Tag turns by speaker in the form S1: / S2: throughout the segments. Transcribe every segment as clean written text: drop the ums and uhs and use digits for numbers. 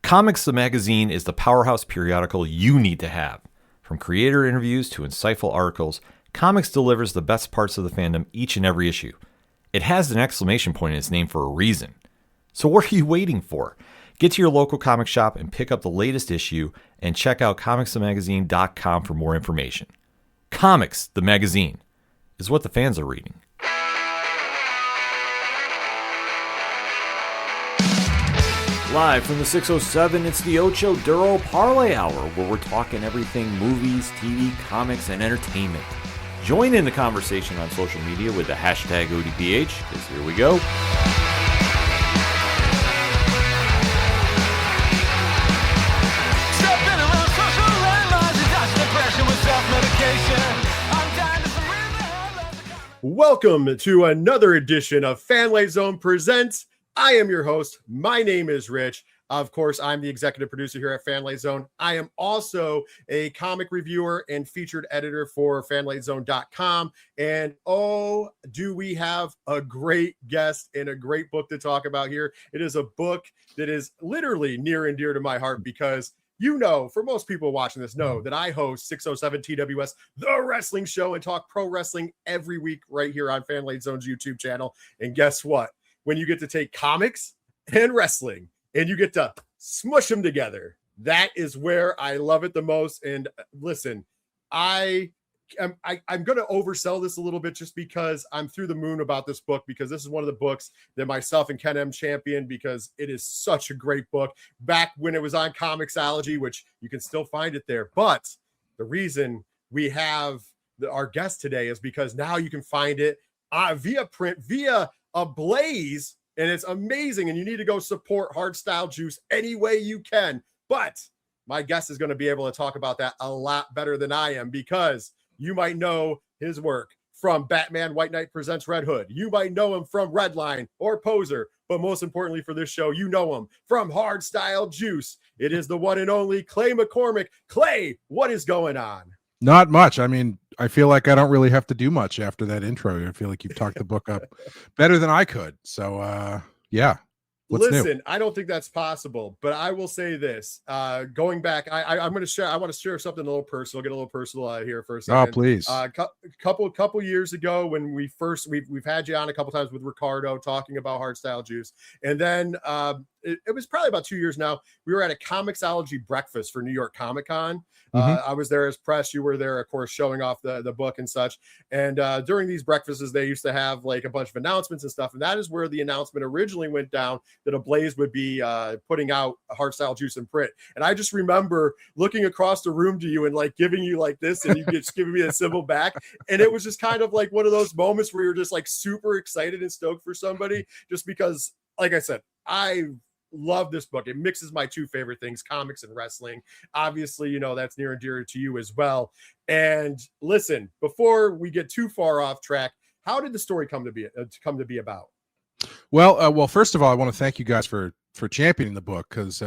S1: Comics the Magazine is the powerhouse periodical you need to have. From creator interviews to insightful articles, Comics delivers the best parts of the fandom each and every issue. It has an exclamation point in its name for a reason. So what are you waiting for? Get to your local comic shop and pick up the latest issue, and check out comicsthemagazine.com for more information. Comics the Magazine is what the fans are reading. Live from the 607, it's the Ocho Duro Parlay Hour, where we're talking everything movies, TV, comics, and entertainment. Join in the conversation on social media with the hashtag ODPH, because here we go.
S2: Welcome to another edition of FLZ Zone Presents. I am your host. My name is Rich. Of course, I'm the executive producer here at FLZ Zone. I am also a comic reviewer and featured editor for FLZone.com. And oh, do we have a great guest and a great book to talk about here. It is a book that is literally near and dear to my heart because you know, for most people watching this know that I host 607 TWS, the wrestling show, and talk pro wrestling every week right here on FLZ Zone's YouTube channel. And guess what? When you get to take comics and wrestling and you get to smush them together, that is where I love it the most. And listen, I'm going to oversell this a little bit just because I'm through the moon about this book, because this is one of the books that myself and Ken M championed because it is such a great book back when it was on Comixology, which you can still find it there. But the reason we have our guest today is because now you can find it via print, via ABLAZE, and it's amazing. And you need to go support Hardstyle Juice any way you can. But my guest is going to be able to talk about that a lot better than I am, because you might know his work from Batman White Knight Presents Red Hood. You might know him from Redline or Poser. But most importantly for this show, you know him from Hardstyle Juice. It is the one and only Clay McCormack. Clay, what is going on?
S3: Not much. I mean, I feel like I don't really have to do much after that intro. I feel like you've talked the book up better than I could. So, yeah. What's
S2: Listen,
S3: new?
S2: I don't think that's possible, but I will say this. Going back, I'm going to share. I want to share something a little personal. Get a little personal here for a second.
S3: Oh, please.
S2: Couple years ago, when we've had you on a couple times with Ricardo talking about Hardstyle Juice, and then it was probably about 2 years now. We were at a Comixology breakfast for New York Comic Con. I was there as press. You were there, of course, showing off the book and such. And during these breakfasts, they used to have like a bunch of announcements and stuff. And that is where the announcement originally went down that ABLAZE would be putting out Hardstyle Juice in print. And I just remember looking across the room to you and like giving you like this, and you just giving me a symbol back. And it was just kind of like one of those moments where you're just like super excited and stoked for somebody, just because, like I said, I love this book. It mixes my two favorite things, comics and wrestling. Obviously, you know, that's near and dear to you as well. And listen, before we get too far off track, how did the story come to be about?
S3: Well, first of all, I want to thank you guys for championing the book, because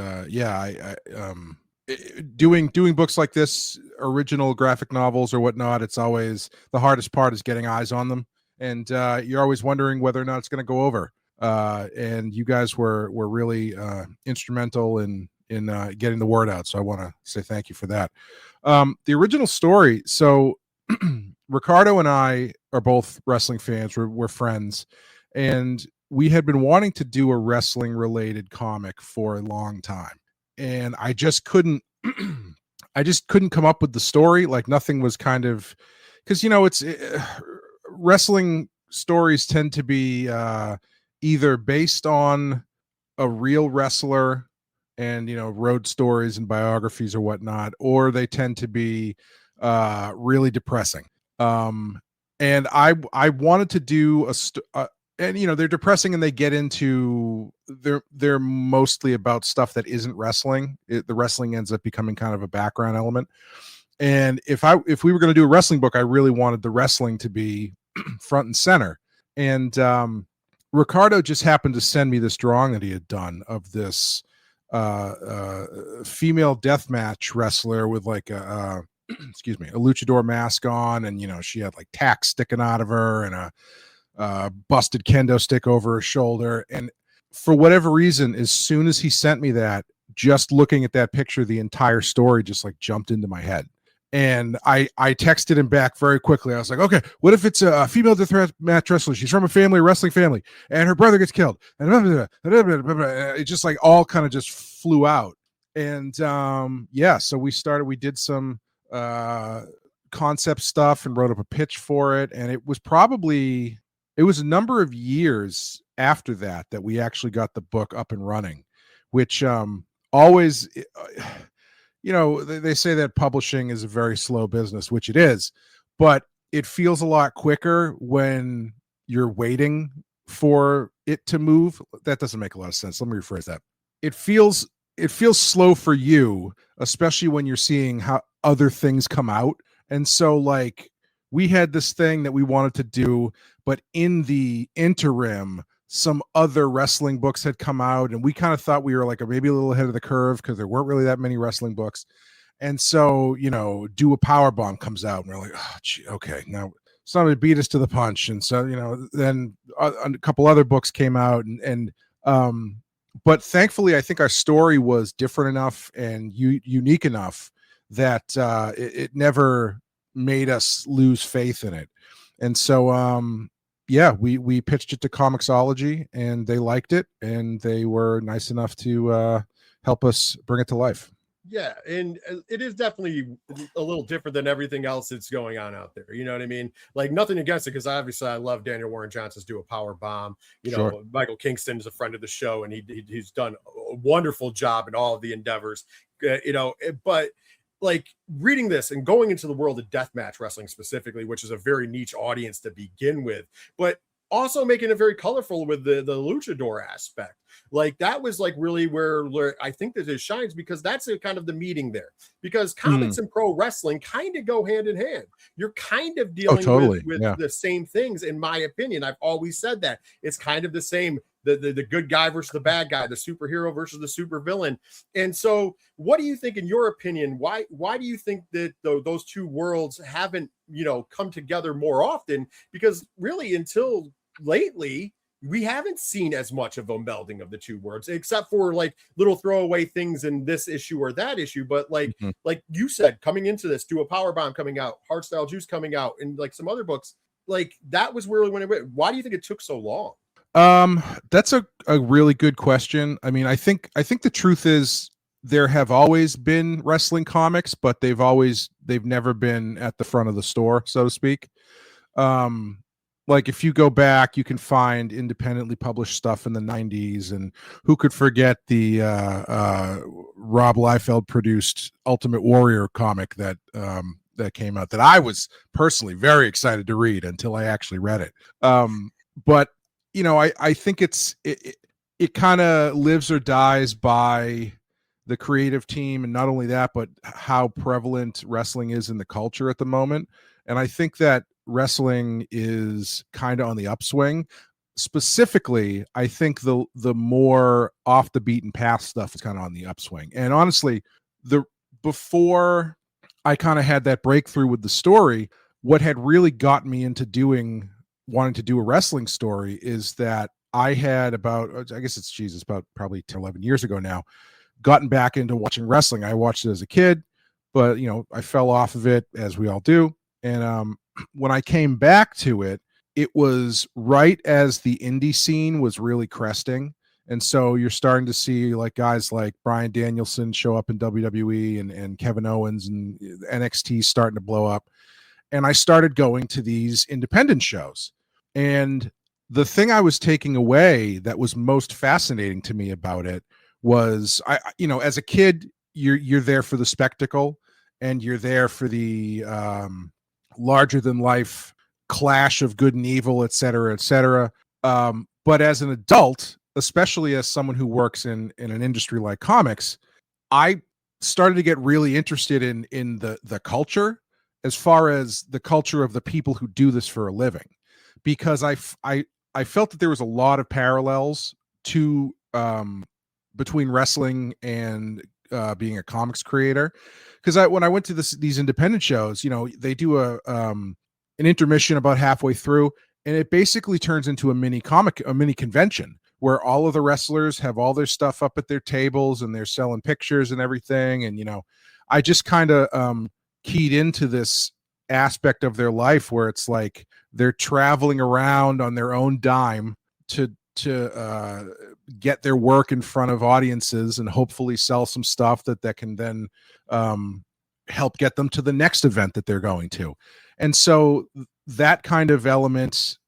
S3: doing books like this, original graphic novels or whatnot, it's always the hardest part is getting eyes on them, and you're always wondering whether or not it's going to go over. And you guys were really instrumental in getting the word out. So I want to say thank you for that. The original story. So Ricardo and I are both wrestling fans. We're friends, and we had been wanting to do a wrestling related comic for a long time, and I just couldn't come up with the story. Like nothing was kind of, because, you know, wrestling stories tend to be, either based on a real wrestler and, you know, road stories and biographies or whatnot, or they tend to be really depressing. And I wanted to do and, you know, they're depressing and they get into, they're mostly about stuff that isn't wrestling. The wrestling ends up becoming kind of a background element. And if we were going to do a wrestling book, I really wanted the wrestling to be front and center. And, Ricardo just happened to send me this drawing that he had done of this female deathmatch wrestler with like a luchador mask on, and, you know, she had like tacks sticking out of her and a busted kendo stick over her shoulder. And for whatever reason, as soon as he sent me that, just looking at that picture, the entire story just like jumped into my head. And I texted him back very quickly. I was like, okay, what if it's a female death match wrestler? She's from a wrestling family, and her brother gets killed. And it just like all kind of just flew out. And so we did some concept stuff and wrote up a pitch for it. And it was a number of years after that we actually got the book up and running, which always, they say that publishing is a very slow business, which it is, but it feels a lot quicker when you're waiting for it to move. That doesn't make a lot of sense. Let me rephrase that. It feels slow for you, especially when you're seeing how other things come out. And so like we had this thing that we wanted to do, but in the interim, some other wrestling books had come out, and we kind of thought we were like maybe a little ahead of the curve because there weren't really that many wrestling books. And so, Do a Powerbomb comes out, and we're like, oh, gee, okay, now somebody beat us to the punch. And so, then a couple other books came out, but thankfully, I think our story was different enough and unique enough that it never made us lose faith in it. And so, we pitched it to Comixology, and they liked it, and they were nice enough to help us bring it to life.
S2: Yeah, and it is definitely a little different than everything else that's going on out there. You know what I mean? Like, nothing against it, because obviously I love Daniel Warren Johnson's Do a Power Bomb.
S3: Sure.
S2: Michael Kingston is a friend of the show, and he's done a wonderful job in all of the endeavors. But like reading this and going into the world of deathmatch wrestling specifically, which is a very niche audience to begin with, but also making it very colorful with the luchador aspect. Like that was like really where I think that it shines, because that's kind of the meeting there, because comics and pro wrestling kind of go hand in hand. You're kind of dealing with the same things, in my opinion. I've always said that it's kind of the same. The good guy versus the bad guy, the superhero versus the supervillain. And so what do you think, in your opinion, why do you think that those two worlds haven't, come together more often? Because really until lately, we haven't seen as much of a melding of the two worlds, except for like little throwaway things in this issue or that issue. But like you said, coming into this, Do a Powerbomb coming out, Hardstyle Juice coming out, and like some other books, like that was really when it went. Why do you think it took so long?
S3: That's a really good question. I mean, I think the truth is there have always been wrestling comics, but they've never been at the front of the store, so to speak. Like if you go back, you can find independently published stuff in the 90s, and who could forget the Rob Liefeld produced Ultimate Warrior comic that came out, that I was personally very excited to read until I actually read it. But I think it kind of lives or dies by the creative team, and not only that, but how prevalent wrestling is in the culture at the moment. And I think that wrestling is kind of on the upswing. Specifically, I think the more off the beaten path stuff is kind of on the upswing. And honestly, before I kind of had that breakthrough with the story, what had really got me into wanting to do a wrestling story is that I had about probably 10, 11 years ago now, gotten back into watching wrestling. I watched it as a kid, but I fell off of it, as we all do. And when I came back to it, it was right as the indie scene was really cresting. And so you're starting to see like guys like Bryan Danielson show up in WWE, and Kevin Owens, and NXT starting to blow up. And I started going to these independent shows. And the thing I was taking away that was most fascinating to me about it was, as a kid, you're there for the spectacle, and you're there for the larger than life clash of good and evil, et cetera, et cetera. But as an adult, especially as someone who works in an industry like comics, I started to get really interested in the culture, as far as the culture of the people who do this for a living, because I felt that there was a lot of parallels to between wrestling and being a comics creator. Because when I went to these independent shows, they do an intermission about halfway through, and it basically turns into a mini convention where all of the wrestlers have all their stuff up at their tables and they're selling pictures and everything. And, I just kind of keyed into this aspect of their life where it's like they're traveling around on their own dime to get their work in front of audiences and hopefully sell some stuff that can then help get them to the next event that they're going to. And so that kind of element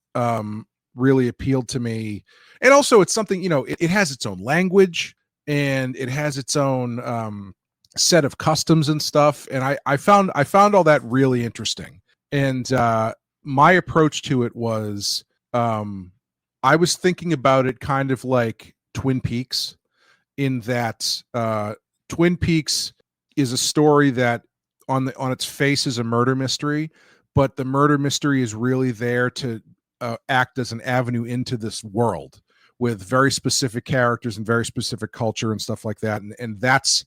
S3: really appealed to me. And also it's something, it has its own language and it has its own set of customs and stuff. And I found all that really interesting. And my approach to it was, I was thinking about it kind of like Twin Peaks, in that Twin Peaks is a story that on its face is a murder mystery, but the murder mystery is really there to act as an avenue into this world with very specific characters and very specific culture and stuff like that. And that's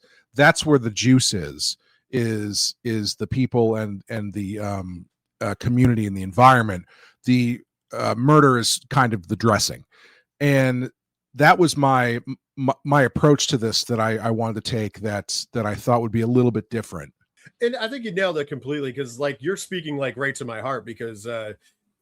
S3: where the juice is the people and the community and the environment. The murder is kind of the dressing. And that was my approach to this that I wanted to take that I thought would be a little bit different.
S2: And I think you nailed it completely, because like you're speaking like right to my heart, because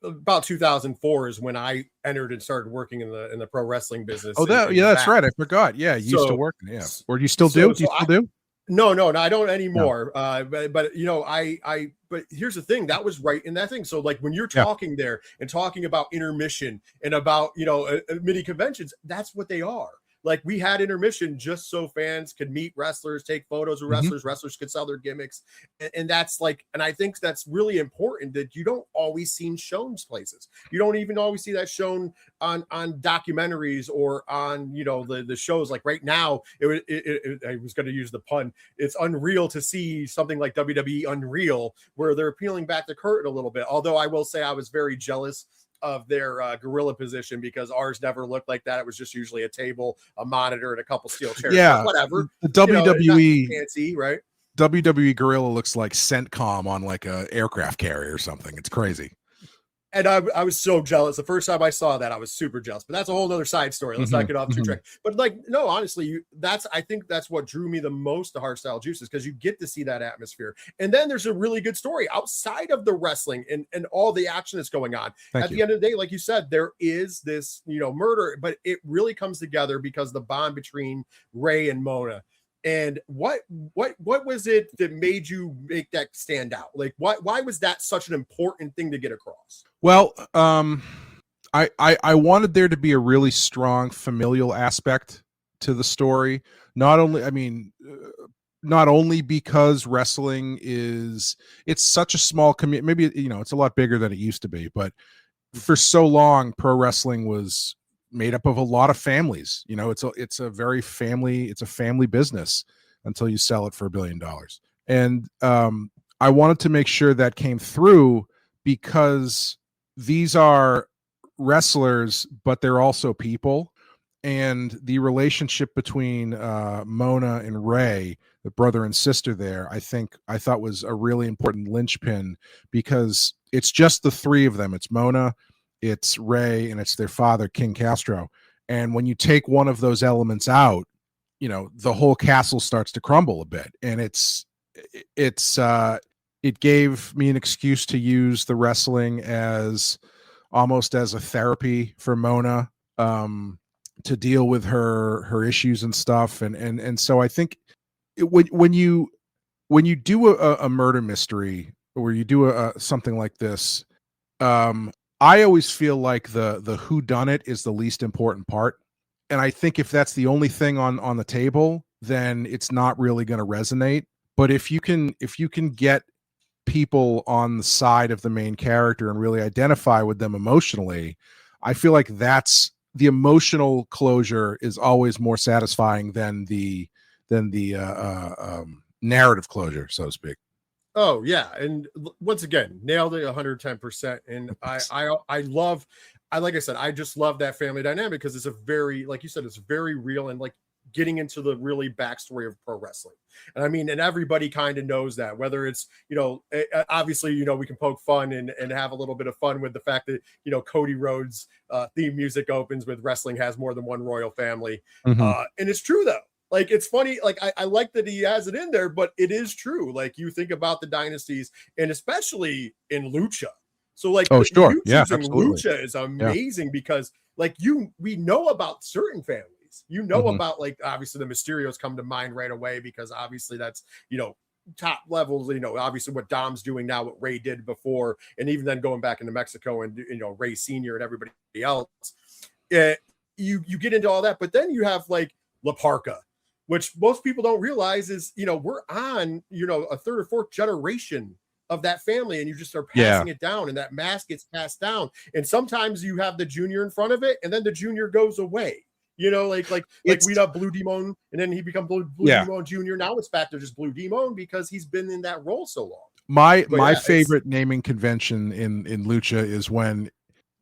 S2: about 2004 is when I entered and started working in the pro wrestling business.
S3: Oh, that's right. I forgot. Yeah, you used to work. Yeah, or do you still do? Do you still do?
S2: No, I don't anymore. No. But but here's the thing, that was right in that thing. So like when you're talking there and talking about intermission and about, mini conventions, that's what they are. Like we had intermission just so fans could meet wrestlers, take photos with wrestlers, wrestlers could sell their gimmicks. And that's like, and I think that's really important that you don't always see shown places. You don't even always see that shown on documentaries or on, the shows. Like right now, I was going to use the pun. It's unreal to see something like WWE Unreal, where they're peeling back the curtain a little bit. Although I will say I was very jealous of their gorilla position, because ours never looked like that. It was just usually a table, a monitor, and a couple steel chairs.
S3: Yeah,
S2: but whatever.
S3: The WWE
S2: fancy, right?
S3: WWE gorilla looks like CENTCOM on like a aircraft carrier or something. It's crazy.
S2: And I was so jealous. The first time I saw that, I was super jealous. But that's a whole other side story. Let's not get off too track. But like, no, honestly, I think that's what drew me the most to Hardstyle Juices, because you get to see that atmosphere. And then there's a really good story outside of the wrestling and all the action that's going on. At the end of the day, like you said, there is this, murder, but it really comes together because the bond between Ray and Mona. And what was it that made you make that stand out? Like, why was that such an important thing to get across?
S3: Well, I wanted there to be a really strong familial aspect to the story. Not only because wrestling it's such a small community. Maybe it's a lot bigger than it used to be, but for so long, pro wrestling was made up of a lot of families. It's a very family business until you sell it for $1 billion. And I wanted to make sure that came through, because these are wrestlers, but they're also people. And the relationship between Mona and Ray, the brother and sister there, I thought was a really important linchpin, because it's just the three of them. It's Mona, it's Ray, and it's their father, King Castro. And when you take one of those elements out, the whole castle starts to crumble a bit. And it gave me an excuse to use the wrestling as almost as a therapy for Mona, to deal with her issues and stuff. And so I think when you do a murder mystery, or you do something like this, I always feel like the whodunit is the least important part. And I think if that's the only thing on the table, then it's not really going to resonate. But if you can get people on the side of the main character and really identify with them emotionally, I feel like that's the emotional closure is always more satisfying than the narrative closure, so to speak.
S2: Oh yeah, and once again, nailed it 110%. And I love, like I said, I just love that family dynamic, because it's a very, like you said, it's very real. And like getting into the really backstory of pro wrestling. And I mean, and everybody kind of knows that, whether it's, obviously, we can poke fun and have a little bit of fun with the fact that, Cody Rhodes theme music opens with wrestling has more than one royal family. And it's true though. Like, it's funny. Like, I like that he has it in there, but it is true. Like, you think about the dynasties, and especially in Lucha. So like,
S3: sure. Yeah,
S2: choosing Lucha is amazing because like we know about certain families. About, like, obviously the Mysterios come to mind right away because obviously that's, top levels, obviously what Dom's doing now, what Ray did before, and even then going back into Mexico and, Ray Sr. and everybody else. You get into all that, but then you have like La Parca, which most people don't realize is, we're on, a third or fourth generation of that family, and you just are passing it down, and that mask gets passed down. And sometimes you have the junior in front of it, and then the junior goes away. Like we'd have Blue Demon, and then he becomes Blue Demon Junior. Now it's back to just Blue Demon because he's been in that role so long.
S3: My favorite naming convention in Lucha is when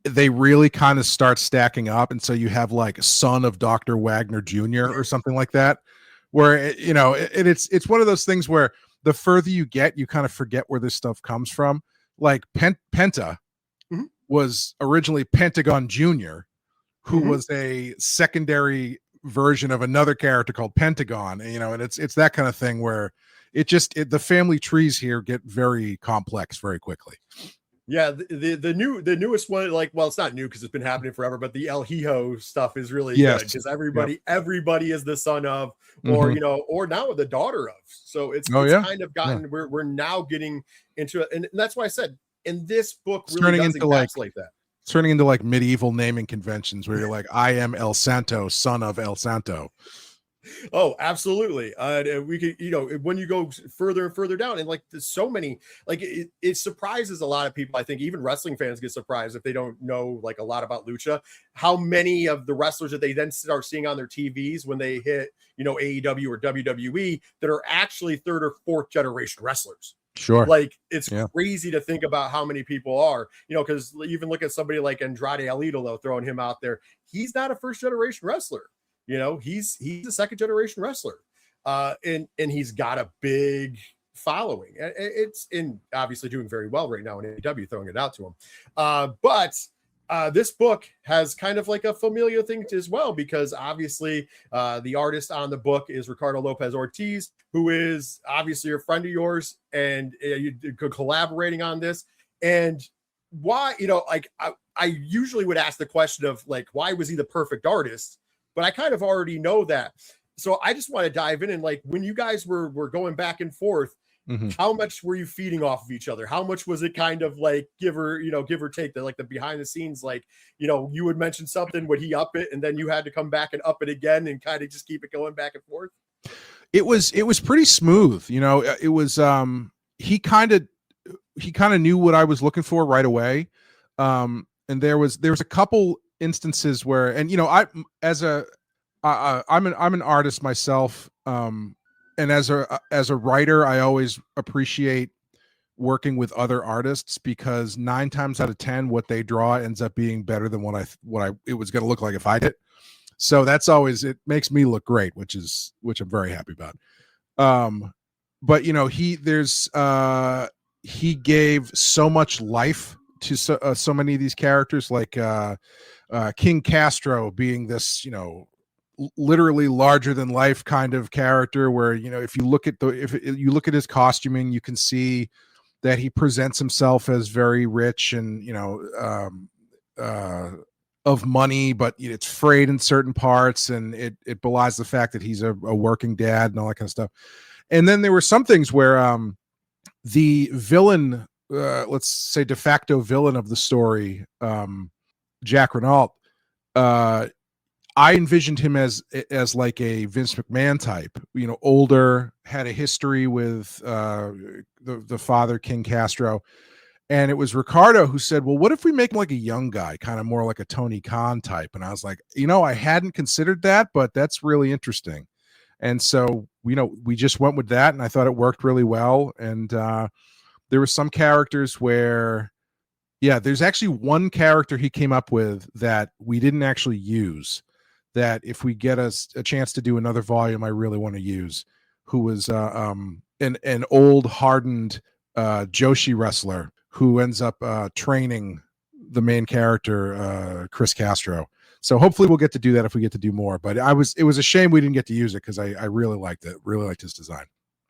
S3: they really kind of start stacking up, and so you have like son of Dr. Wagner Jr. or something like that, where it's one of those things where the further you get, you kind of forget where this stuff comes from. Like Penta was originally Pentagon Jr., who was a secondary version of another character called Pentagon, and it's that kind of thing where the family trees here get very complex very quickly.
S2: Yeah, the newest one, like, well, it's not new because it's been happening forever, but the El Hijo stuff is really good because everybody is the son of, or or now the daughter of. So it's kind of gotten we're now getting into it, and that's why I said in this book really does encapsulate that.
S3: It's turning into like medieval naming conventions where you're like, I am El Santo, son of El Santo.
S2: Oh, absolutely. We could, when you go further and further down, and like there's so many, like it surprises a lot of people. I think even wrestling fans get surprised if they don't know like a lot about Lucha, how many of the wrestlers that they then start seeing on their TVs when they hit, AEW or WWE that are actually third or fourth generation wrestlers.
S3: Sure.
S2: Like it's crazy to think about how many people are, because even look at somebody like Andrade El Idolo, throwing him out there. He's not a first generation wrestler. He's a second generation wrestler. And he's got a big following. It's in obviously doing very well right now in AEW, throwing it out to him. But this book has kind of like a familiar thing as well, because obviously the artist on the book is Ricardo Lopez Ortiz, who is obviously a friend of yours, and you collaborating on this. And why, like I usually would ask the question of like, why was he the perfect artist? But I kind of already know that. So I just want to dive in, and like when you guys were going back and forth, how much were you feeding off of each other? How much was it kind of like give or take, the like the behind the scenes, like, you would mention something, would he up it, and then you had to come back and up it again and kind of just keep it going back and forth?
S3: It was pretty smooth. It was he kind of knew what I was looking for right away. And there was a couple instances where, and I'm an artist myself, and as a writer, I always appreciate working with other artists, because 9 times out of 10 what they draw ends up being better than what it was going to look like if I did. So that's always, it makes me look great, which I'm very happy about. But he gave so much life to so many of these characters, like King Castro being this, literally larger than life kind of character, where, if you look at his costuming, you can see that he presents himself as very rich and, of money, but it's frayed in certain parts, and it belies the fact that he's a working dad and all that kind of stuff. And then there were some things where the villain, let's say de facto villain of the story, Jack Renault, I envisioned him as like a Vince McMahon type, older, had a history with the father, King Castro. And it was Ricardo who said, well, what if we make him like a young guy, kind of more like a Tony Khan type? And I was like, I hadn't considered that, but that's really interesting. And so, we just went with that, and I thought it worked really well. And there were some characters where, there's actually one character he came up with that we didn't actually use, that if we get us a chance to do another volume, I really want to use, who was an old hardened Joshi wrestler who ends up training the main character, Chris Castro. So hopefully we'll get to do that if we get to do more. But it was a shame we didn't get to use it because I really liked it. Really liked his design.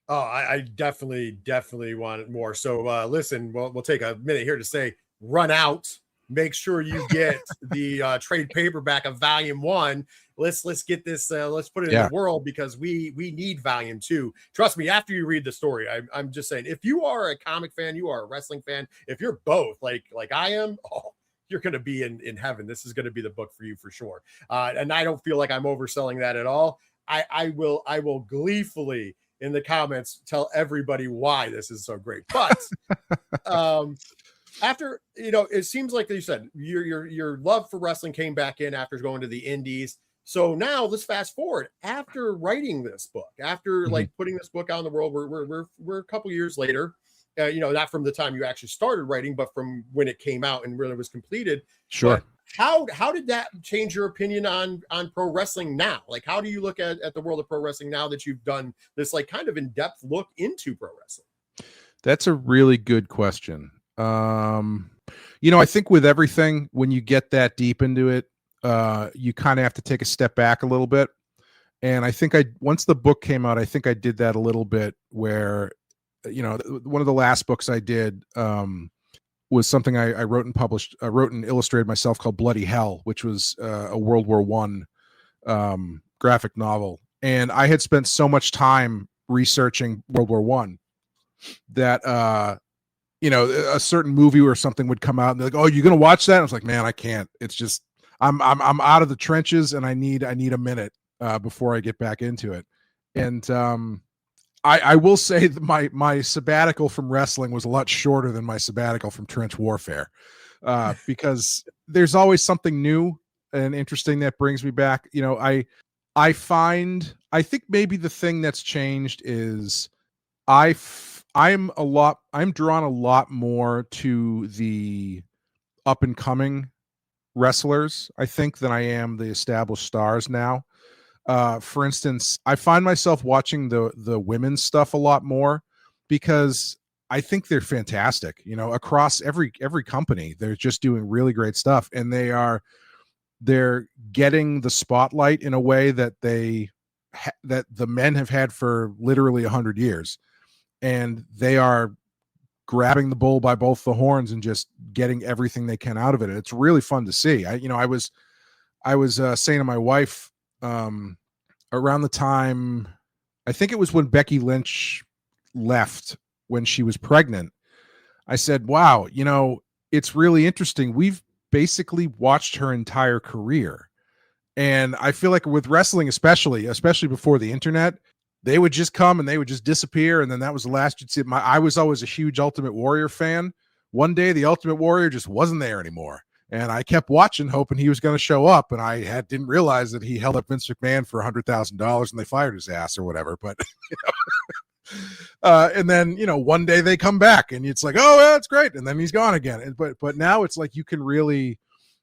S2: Oh, I definitely want more. So listen, we'll take a minute here to say, run out. Make sure you get the trade paperback of Volume 1. Let's get this. Let's put it in the world, because we need Volume 2. Trust me, after you read the story, I'm just saying, if you are a comic fan, you are a wrestling fan, if you're both like I am, you're going to be in heaven. This is going to be the book for you for sure. And I don't feel like I'm overselling that at all. I will gleefully in the comments tell everybody why this is so great. But after, it seems like you said your love for wrestling came back in after going to the indies. So now let's fast forward. After writing this book, after like putting this book out in the world, we're a couple years later. Not from the time you actually started writing, but from when it came out and really was completed.
S3: Sure.
S2: But how did that change your opinion on pro wrestling now? Like, how do you look at the world of pro wrestling now that you've done this like kind of in-depth look into pro wrestling?
S3: That's a really good question. I think with everything, when you get that deep into it, you kind of have to take a step back a little bit. And I think once the book came out, I think I did that a little bit where, one of the last books I did was something I wrote and published. I wrote and illustrated myself called Bloody Hell, which was a World War I graphic novel. And I had spent so much time researching World War I that a certain movie or something would come out and they're like, "Oh, you're gonna watch that?" And I was like, "Man, I can't. It's just I'm out of the trenches and I need a minute before I get back into it." And I will say that my sabbatical from wrestling was a lot shorter than my sabbatical from trench warfare, because there's always something new and interesting that brings me back. I think maybe the thing that's changed is I'm drawn a lot more to the up and coming wrestlers, I think, than I am the established stars now. For instance, I find myself watching the women's stuff a lot more because I think they're fantastic. Across every company, they're just doing really great stuff, and they're getting the spotlight in a way that that the men have had for literally 100 years, and they are grabbing the bull by both the horns and just getting everything they can out of it. And it's really fun to see. I was saying to my wife, around the time, I think it was when Becky Lynch left when she was pregnant, I said, "Wow, it's really interesting. We've basically watched her entire career." And I feel like with wrestling, especially before the internet, they would just come and they would just disappear. And then that was the last you'd see. I was always a huge Ultimate Warrior fan. One day the Ultimate Warrior just wasn't there anymore. And I kept watching, hoping he was going to show up. And I didn't realize that he held up Vince McMahon for $100,000 and they fired his ass or whatever. But, and then, one day they come back and it's like, "Oh, that's great." And then he's gone again. But now it's like you can really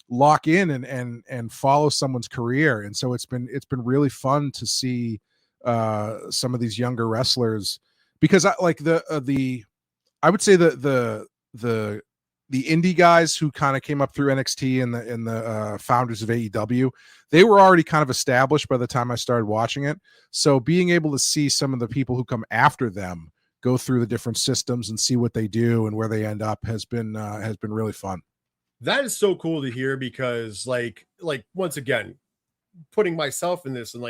S3: lock in and follow someone's career. And so it's been really fun to see some of these younger wrestlers, because I would say the indie guys who kind of came up through NXT and the founders of AEW, they were already kind of established by the time I started watching it. So being able to see some of the people who come after them go through the different systems and see what they do and where they end up has been really fun.
S2: That is so cool to hear, because like once again, putting myself in this, and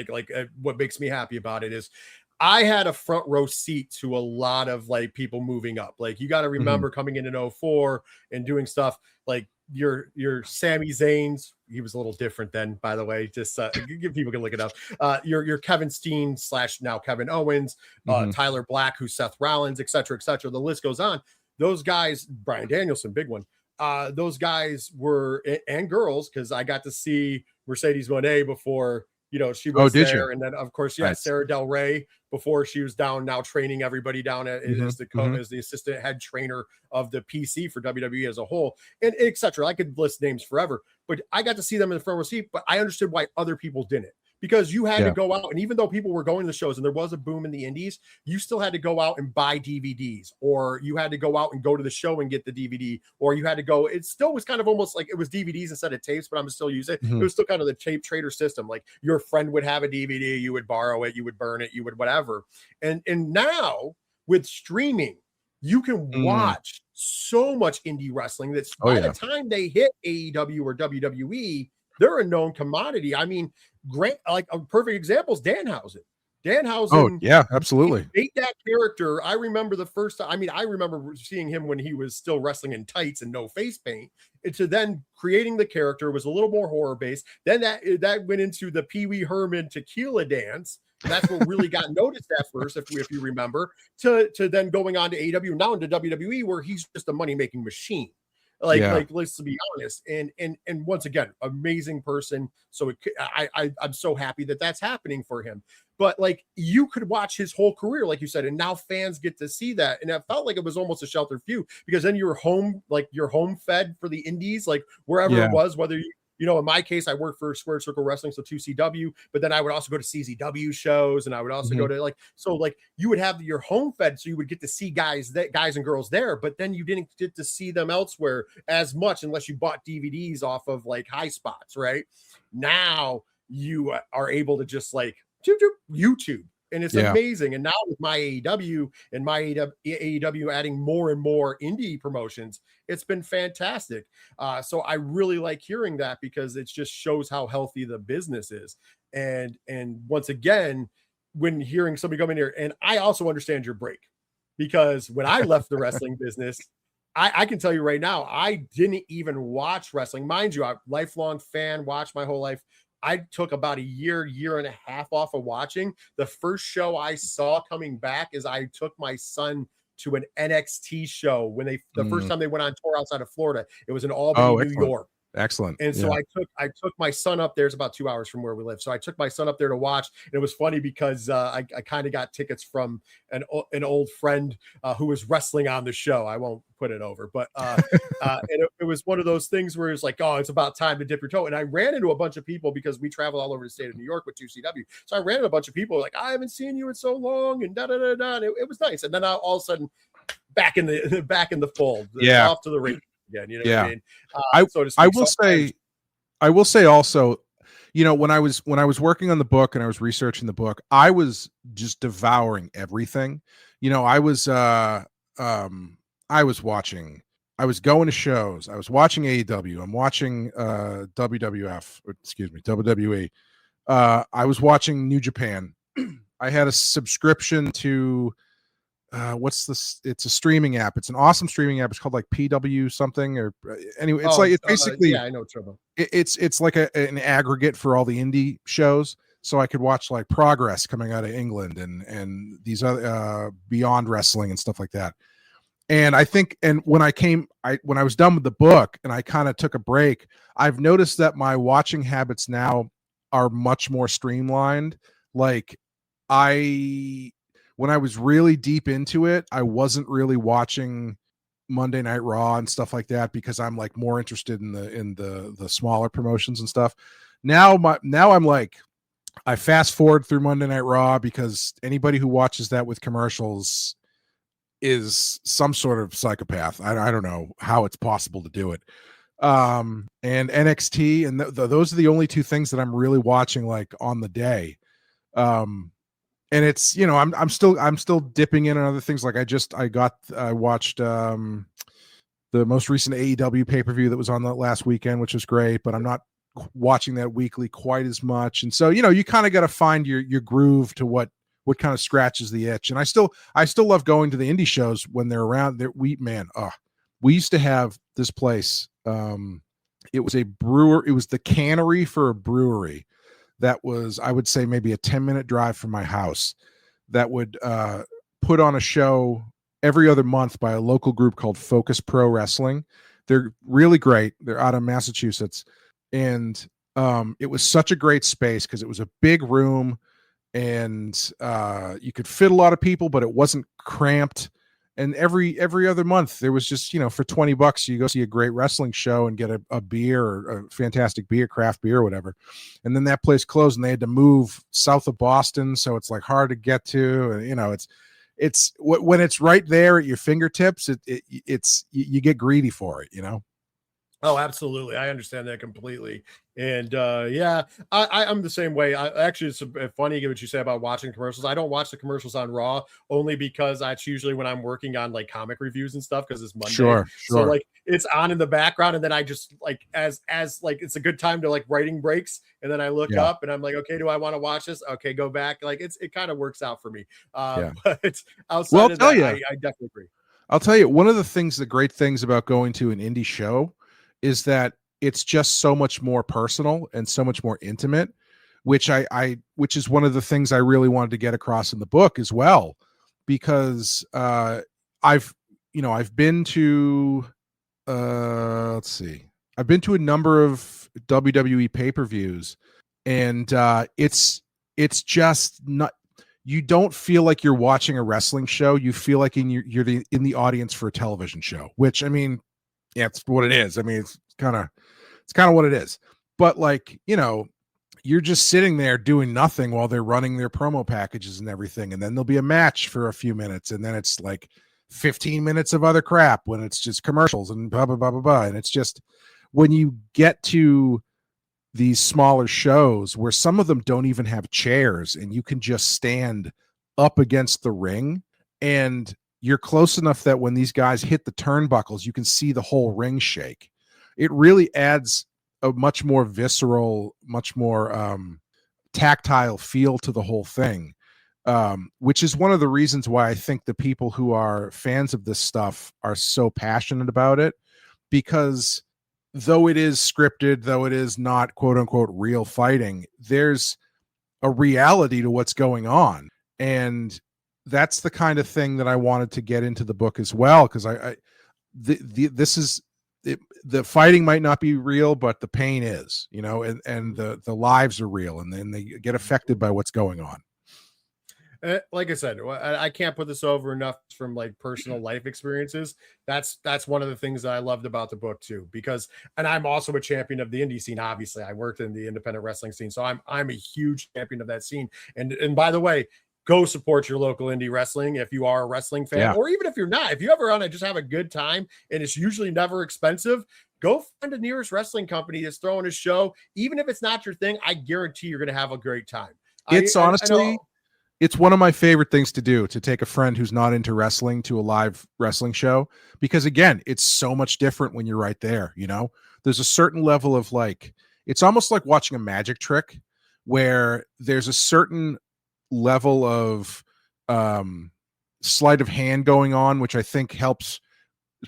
S2: what makes me happy about it is I had a front row seat to a lot of like people moving up. Like, you got to remember coming in 2004 and doing stuff like your Sami Zayn's. He was a little different then, by the way, just people can look it up. Your Kevin Steen / now Kevin Owens, Tyler Black, who's Seth Rollins, et cetera, et cetera. The list goes on. Those guys, Bryan Danielson, big one. Those guys were, and girls, because I got to see Mercedes Moné before she was
S3: did
S2: there.
S3: you?
S2: And then of course,
S3: Nice.
S2: Sarah Del Rey, before she was down, now training everybody down as the assistant head trainer of the PC for WWE as a whole, and etc. I could list names forever, but I got to see them in the front row seat. But I understood why other people didn't, because you had to go out, and even though people were going to the shows and there was a boom in the indies, you still had to go out and buy DVDs, or you had to go out and go to the show and get the DVD, or you had to go. It still was kind of almost like it was DVDs instead of tapes, but I'm still using it. It was still kind of the tape trader system. Like your friend would have a DVD, you would borrow it, you would burn it, you would whatever. And now with streaming, you can watch so much indie wrestling that's by the time they hit AEW or WWE, they're a known commodity. I mean, great, like a perfect example is Danhausen.
S3: Oh yeah, absolutely.
S2: Ate that character. I remember the first time. I mean, I remember seeing him when he was still wrestling in tights and no face paint. And to then creating the character was a little more horror based. Then that went into the Pee Wee Herman tequila dance. That's what really got noticed at first, if you remember. To then going on to AEW, now into WWE, where he's just a money making machine. Like let's be honest, and once again, amazing person. So I'm so happy that that's happening for him. But like, you could watch his whole career, like you said, and now fans get to see that. And it felt like it was almost a sheltered view, because then you're home fed for the indies, like wherever it was, whether in my case, I worked for Square Circle Wrestling, so 2CW, but then I would also go to CZW shows, and I would also go to you would have your home fed, so you would get to see guys and girls there, but then you didn't get to see them elsewhere as much unless you bought DVDs off of like High Spots, right? Now you are able to just like YouTube. And it's amazing. And now with my AEW and my AEW adding more and more indie promotions, it's been fantastic. So I really like hearing that, because it just shows how healthy the business is. And once again, when hearing somebody come in here, and I also understand your break, because when I left the wrestling business, I can tell you right now, I didn't even watch wrestling. Mind you, I'm a lifelong fan, watched my whole life. I took about a year and a half off of watching. The first show I saw coming back is I took my son to an NXT show when the first time they went on tour outside of Florida. It was in Albany, New York.
S3: Excellent.
S2: And so I took my son up there. It's about 2 hours from where we live. So I took my son up there to watch. And it was funny because I kind of got tickets from an old friend who was wrestling on the show. I won't put it over, but and it was one of those things where it's like, oh, it's about time to dip your toe. And I ran into a bunch of people, because we travel all over the state of New York with 2CW. So I ran into a bunch of people like, I haven't seen you in so long, and And it was nice. And then all of a sudden, back in the fold, off to the race again. You know what I mean? So to speak.
S3: I will say also, when I was working on the book and I was researching the book, I was just devouring everything. I was watching, I was going to shows, I was watching AEW, I'm watching WWE. I was watching New Japan. I had a subscription to it's a streaming app. It's an awesome streaming app. It's called like PW something, or anyway, it's basically
S2: I know trouble.
S3: It's like an aggregate for all the indie shows. So I could watch like Progress coming out of England and these other Beyond Wrestling and stuff like that. And I think, and when I was done with the book and I kind of took a break, I've noticed that my watching habits now are much more streamlined. Like when I was really deep into it, I wasn't really watching Monday Night Raw and stuff like that, because I'm like more interested in the smaller promotions and stuff. Now I'm like, I fast forward through Monday Night Raw, because anybody who watches that with commercials is some sort of psychopath. I don't know how it's possible to do it. And NXT, and those are the only two things that I'm really watching like on the day. And it's, I'm still dipping in on other things. Like I watched the most recent AEW pay-per-view that was on the last weekend, which was great, but I'm not watching that weekly quite as much. And so, you kind of got to find your groove to what kind of scratches the itch. And I still love going to the indie shows when they're around there. We used to have this place. It was a brewer. It was the cannery for a brewery that was, I would say, maybe a 10-minute drive from my house, that would put on a show every other month by a local group called Focus Pro Wrestling. They're really great. They're out of Massachusetts. And It was such a great space because it was a big room, and you could fit a lot of people, but it wasn't cramped. And every other month there was just, for $20 you go see a great wrestling show and get a beer, or a fantastic beer, craft beer or whatever. And then that place closed and they had to move south of Boston, so it's like hard to get to. And it's when it's right there at your fingertips, it's you get greedy for it.
S2: Oh, absolutely. I understand that completely. And yeah, I'm the same way. Actually, it's funny what you say about watching commercials. I don't watch the commercials on Raw only because that's usually when I'm working on like comic reviews and stuff, because it's Monday.
S3: Sure.
S2: So like it's on in the background, and then I just like as like it's a good time to like writing breaks, and then I look up and I'm like, okay, do I want to watch this? Okay, go back. Like it kind of works out for me. But outside of that, I definitely agree.
S3: I'll tell you, one of the great things about going to an indie show is that it's just so much more personal and so much more intimate, which is one of the things I really wanted to get across in the book as well, because I've been to I've been to a number of WWE pay-per-views, and it's just not, you don't feel like you're watching a wrestling show. You feel like you're in the audience for a television show, which, I mean, yeah, it's what it is. I mean, it's kind of what it is. But like, you're just sitting there doing nothing while they're running their promo packages and everything. And then there'll be a match for a few minutes. And then it's like 15 minutes of other crap when it's just commercials and blah, blah, blah, blah, blah. And it's just, when you get to these smaller shows where some of them don't even have chairs and you can just stand up against the ring, and you're close enough that when these guys hit the turnbuckles, you can see the whole ring shake. It really adds a much more visceral, much more tactile feel to the whole thing, which is one of the reasons why I think the people who are fans of this stuff are so passionate about it, because though it is scripted, though it is not quote unquote real fighting, there's a reality to what's going on. And that's the kind of thing that I wanted to get into the book as well, because the fighting might not be real, but the pain is, and the lives are real, and then they get affected by what's going on.
S2: Like I said, I can't put this over enough from like personal life experiences. That's one of the things that I loved about the book too, because, and I'm also a champion of the indie scene. Obviously, I worked in the independent wrestling scene, so I'm a huge champion of that scene. And by the way, go support your local indie wrestling if you are a wrestling fan, or even if you're not. If you ever want to just have a good time, and it's usually never expensive, go find the nearest wrestling company that's throwing a show. Even if it's not your thing, I guarantee you're going to have a great time.
S3: It's honestly, it's one of my favorite things to do, to take a friend who's not into wrestling to a live wrestling show, because again, it's so much different when you're right there. There's a certain level of like, it's almost like watching a magic trick where there's a certain level of sleight of hand going on, which I think helps.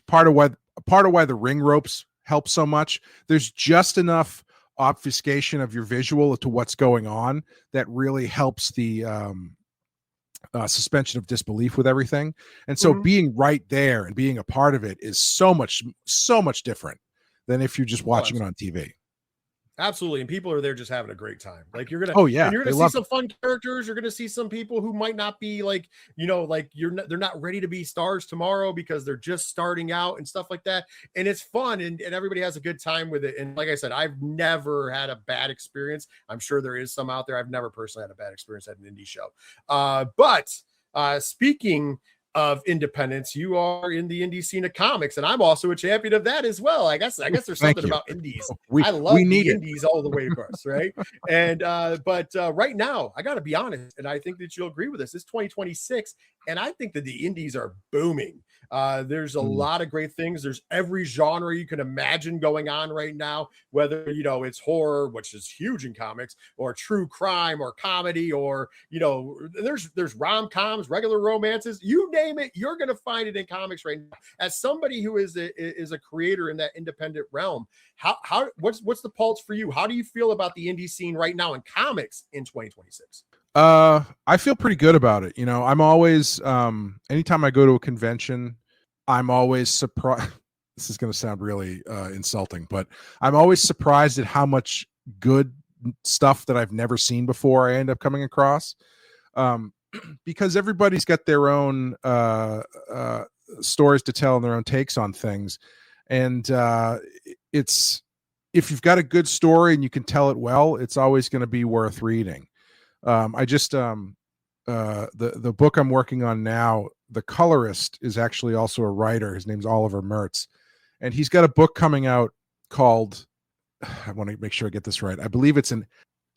S3: Part of why the ring ropes help so much. There's just enough obfuscation of your visual to what's going on that really helps the suspension of disbelief with everything. And so being right there and being a part of it is so much different than if you're just watching it on TV.
S2: Absolutely. And people are there just having a great time. Like you're going to, and you're going to see some fun characters. You're going to see some people who might not be like, like they're not ready to be stars tomorrow because they're just starting out and stuff like that. And it's fun, and everybody has a good time with it. And like I said, I've never had a bad experience. I'm sure there is some out there. I've never personally had a bad experience at an indie show. But speaking of independence, you are in the indie scene of comics, and I'm also a champion of that as well. I guess there's something about indies. I love the indies all the way across, right? And but right now, I got to be honest, and I think that you'll agree with this. It's 2026, and I think that the indies are booming. There's a lot of great things. There's every genre you can imagine going on right now, whether it's horror, which is huge in comics, or true crime, or comedy, or there's rom-coms, regular romances, you name it, you're going to find it in comics right now. As somebody who is a creator in that independent realm, what's the pulse for you? How do you feel about the indie scene right now in comics in 2026?
S3: I feel pretty good about it. I'm always anytime I go to a convention, I'm always surprised. This is going to sound really insulting, but I'm always surprised at how much good stuff that I've never seen before I end up coming across, because everybody's got their own stories to tell and their own takes on things. And it's, if you've got a good story and you can tell it well, it's always going to be worth reading. I just the book I'm working on now, the colorist is actually also a writer. His name's Oliver Mertz, and he's got a book coming out called, I want to make sure I get this right, I believe it's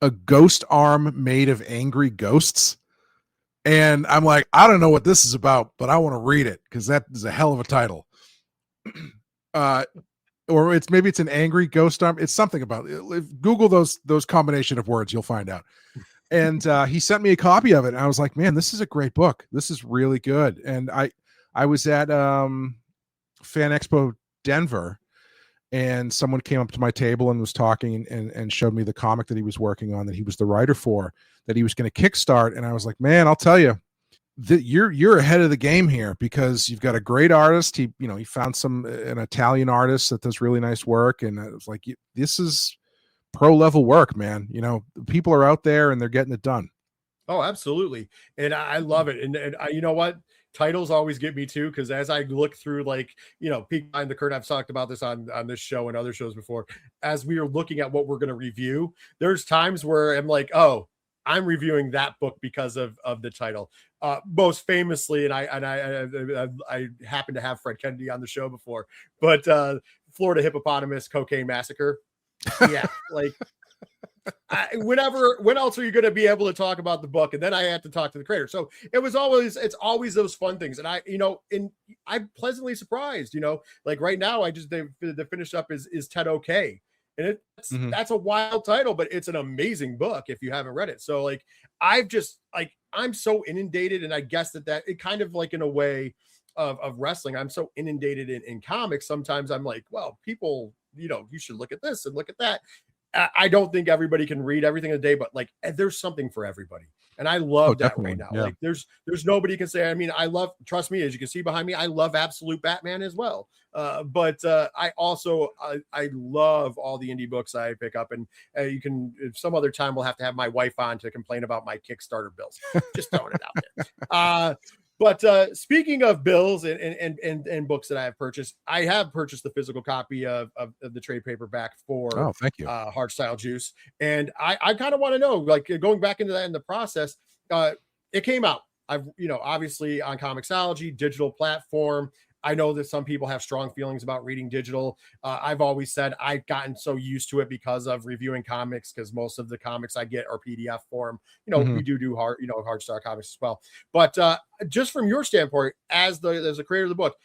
S3: a ghost arm made of angry ghosts. And I'm like, I don't know what this is about, but I want to read it because that is a hell of a title. Or maybe it's an angry ghost arm. It's something about it. Google those combination of words, you'll find out. And he sent me a copy of it, and I was like, man, this is a great book. This is really good. And I was at Fan Expo Denver, and someone came up to my table and was talking and showed me the comic that he was working on, that he was the writer for, that he was going to kickstart. And I was like, man, I'll tell you, that you're ahead of the game here, because you've got a great artist. He found an Italian artist that does really nice work. And I was like, this is pro level work, man. People are out there and they're getting it done.
S2: Oh, absolutely. And I love it. And you know what? Titles always get me too, because as I look through, peek behind the curtain, I've talked about this on this show and other shows before, as we are looking at what we're going to review, there's times where I'm like, oh, I'm reviewing that book because of the title. Most famously, and I happen to have Fred Kennedy on the show before, but Florida Hippopotamus Cocaine Massacre. Yeah, when else are you going to be able to talk about the book? And then I had to talk to the creator. So it's always those fun things. And I'm pleasantly surprised, right now, the finish up is Ted Okay. And that's a wild title, but it's an amazing book if you haven't read it. So I'm so inundated, and I guess that it kind of in a way of wrestling, I'm so inundated in comics. Sometimes I'm like, well, people, you should look at this and look at that. I don't think everybody can read everything in a day, but there's something for everybody. And I love that right now. Yeah. There's nobody can say, trust me, as you can see behind me, I love Absolute Batman as well. But I also, I love all the indie books I pick up, and if some other time we'll have to have my wife on to complain about my Kickstarter bills. Just throwing it out there. But speaking of bills and books that I have purchased, I have purchased the physical copy of the trade paperback for
S3: thank you.
S2: Hardstyle Juice. And I kind of want to know, going back into that in the process, it came out. I've, obviously on Comixology, digital platform. I know that some people have strong feelings about reading digital. I've always said I've gotten so used to it because of reviewing comics, because most of the comics I get are PDF form. We do Hardstyle comics as well. But just from your standpoint, as a creator of the book,